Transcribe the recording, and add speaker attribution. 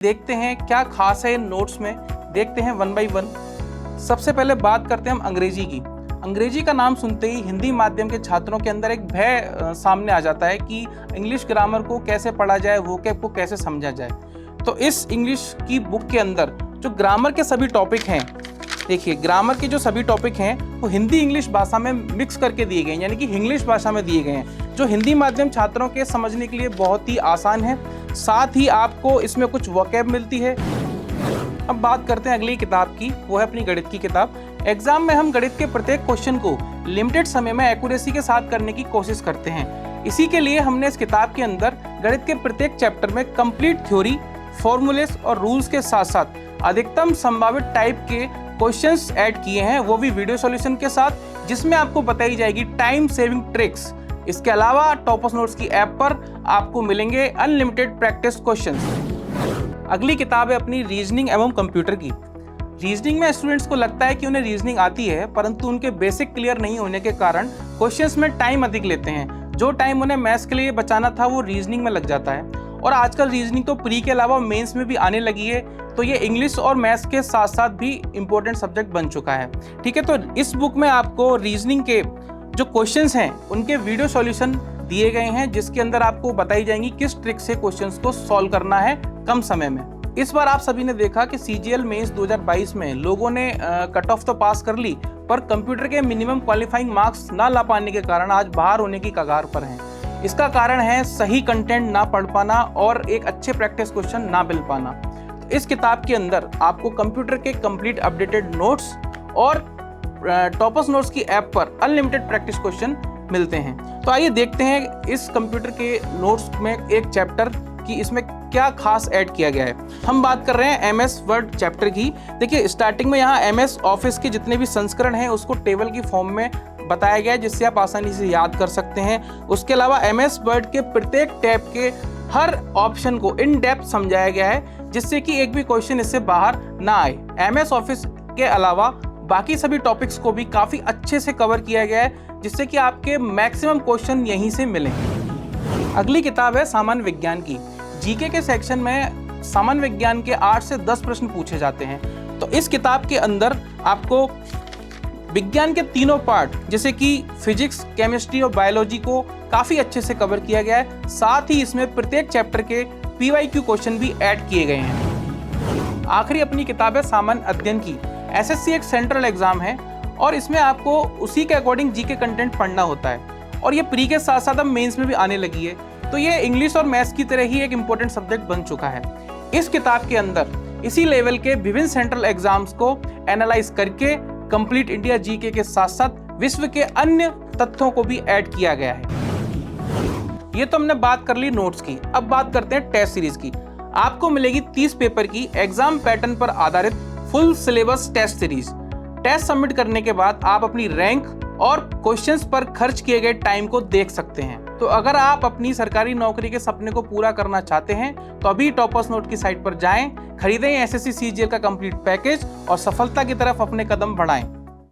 Speaker 1: देखते हैं क्या खास है इन नोट्स में, देखते हैं वन बाय वन। सबसे पहले बात करते हैं हम अंग्रेजी की। अंग्रेजी का नाम सुनते ही हिंदी माध्यम के छात्रों के अंदर एक भय सामने आ जाता है कि इंग्लिश ग्रामर को कैसे पढ़ा जाए, वोकैब को कैसे समझा जाए। तो इस इंग्लिश की बुक के अंदर जो ग्रामर के सभी टॉपिक हैं, देखिए ग्रामर के जो सभी टॉपिक हैं वो हिंदी इंग्लिश भाषा में मिक्स करके दिए गए हैं, यानी कि इंग्लिश भाषा में दिए गए हैं, जो हिंदी माध्यम छात्रों के समझने के लिए बहुत ही आसान है। साथ ही आपको इसमें कुछ वोकैब मिलती है। अब बात करते हैं अगली किताब की, वो है अपनी गणित की किताब। एग्जाम में हम गणित के प्रत्येक क्वेश्चन को लिमिटेड समय में एक्यूरेसी के साथ करने की कोशिश करते हैं। इसी के लिए हमने इस किताब के अंदर गणित के प्रत्येक चैप्टर में कंप्लीट थ्योरी, फॉर्मूलेस और रूल्स के साथ साथ अधिकतम संभावित टाइप के क्वेश्चंस ऐड किए हैं, वो भी वीडियो सॉल्यूशन के साथ, जिसमें आपको बताई जाएगी टाइम सेविंग ट्रिक्स। इसके अलावा टॉपर्स नोट्स की ऐप पर आपको मिलेंगे अनलिमिटेड प्रैक्टिस क्वेश्चंस। अगली किताब है अपनी रीजनिंग एवं कंप्यूटर की। रीजनिंग में स्टूडेंट्स को लगता है कि उन्हें रीजनिंग आती है, परंतु उनके बेसिक क्लियर नहीं होने के कारण क्वेश्चंस में टाइम अधिक लेते हैं। जो टाइम उन्हें मैथ्स के लिए बचाना था वो रीजनिंग में लग जाता है। और आजकल रीजनिंग तो प्री के अलावा मेंस में भी आने लगी है, तो ये इंग्लिश और मैथ्स के साथ साथ भी इंपॉर्टेंट सब्जेक्ट बन चुका है। ठीक है, तो इस बुक में आपको रीजनिंग के जो क्वेश्चंस हैं उनके वीडियो सॉल्यूशन दिए गए हैं, जिसके अंदर आपको बताई जाएंगी किस ट्रिक से क्वेश्चंस को सॉल्व करना है कम समय में। इस बार आप सभी ने देखा कि सीजीएल मेंस 2022 में लोगों ने कट ऑफ तो पास कर ली, पर कंप्यूटर के मिनिमम क्वालिफाइंग मार्क्स ना ला पाने के कारण आज बाहर होने की कगार पर हैं। इसका कारण है सही कंटेंट ना पढ़ पाना और एक अच्छे प्रैक्टिस क्वेश्चन ना मिल पाना। तो इस किताब के अंदर आपको कंप्यूटर के कंप्लीट अपडेटेड नोट्स और टॉपर्स नोट्स की ऐप पर अनलिमिटेड प्रैक्टिस क्वेश्चन मिलते हैं। तो आइए देखते हैं इस कंप्यूटर के नोट्स में एक चैप्टर की इसमें क्या खास ऐड किया गया है। हम बात कर रहे हैं एमएस वर्ड चैप्टर की। देखिए स्टार्टिंग में यहाँ एमएस ऑफिस के जितने भी संस्करण हैं उसको टेबल की फॉर्म में बताया गया है, जिससे आप आसानी से याद कर सकते हैं। उसके अलावा एमएस वर्ड के प्रत्येक टैब के हर ऑप्शन को इन डेप्थ समझाया गया है, जिससे कि एक भी क्वेश्चन इससे बाहर ना आए। एमएस ऑफिस के अलावा बाकी सभी टॉपिक्स को भी काफ़ी अच्छे से कवर किया गया है, जिससे कि आपके मैक्सिमम क्वेश्चन यहीं से मिलें। अगली किताब है सामान्य विज्ञान की। जीके के सेक्शन में सामान्य विज्ञान के 8 से 10 प्रश्न पूछे जाते हैं। तो इस किताब के अंदर आपको विज्ञान के तीनों पार्ट जैसे कि फिजिक्स, केमिस्ट्री और बायोलॉजी को काफ़ी अच्छे से कवर किया गया है। साथ ही इसमें प्रत्येक चैप्टर के पीवाईक्यू क्वेश्चन भी ऐड किए गए हैं। आखिरी अपनी किताब है सामान्य अध्ययन की। एसएससी एक सेंट्रल एग्जाम है और इसमें आपको उसी के अकॉर्डिंग जीके कंटेंट पढ़ना होता है, और ये प्री के साथ साथ अब मेंस में भी आने लगी है। तो ये इंग्लिश और मैथ्स की तरह ही एक इम्पोर्टेंट सब्जेक्ट बन चुका है। इस किताब के अंदर इसी लेवल के विभिन्न सेंट्रल एग्जाम्स को एनालाइज करके कंप्लीट इंडिया जीके के साथ साथ विश्व के अन्य तथ्यों को भी ऐड किया गया है। ये तो हमने बात कर ली नोट्स की। अब बात करते हैं टेस्ट सीरीज की। आपको मिलेगी 30 पेपर की एग्जाम पैटर्न पर आधारित full syllabus test series. Test submit करने के बाद आप अपनी रैंक और क्वेश्चंस पर खर्च किए गए टाइम को देख सकते हैं। तो अगर आप अपनी सरकारी नौकरी के सपने को पूरा करना चाहते हैं तो अभी टॉपर्स नोट की साइट पर जाएं, खरीदें एसएससी सीजीएल का कंप्लीट पैकेज और सफलता की तरफ अपने कदम बढ़ाएं।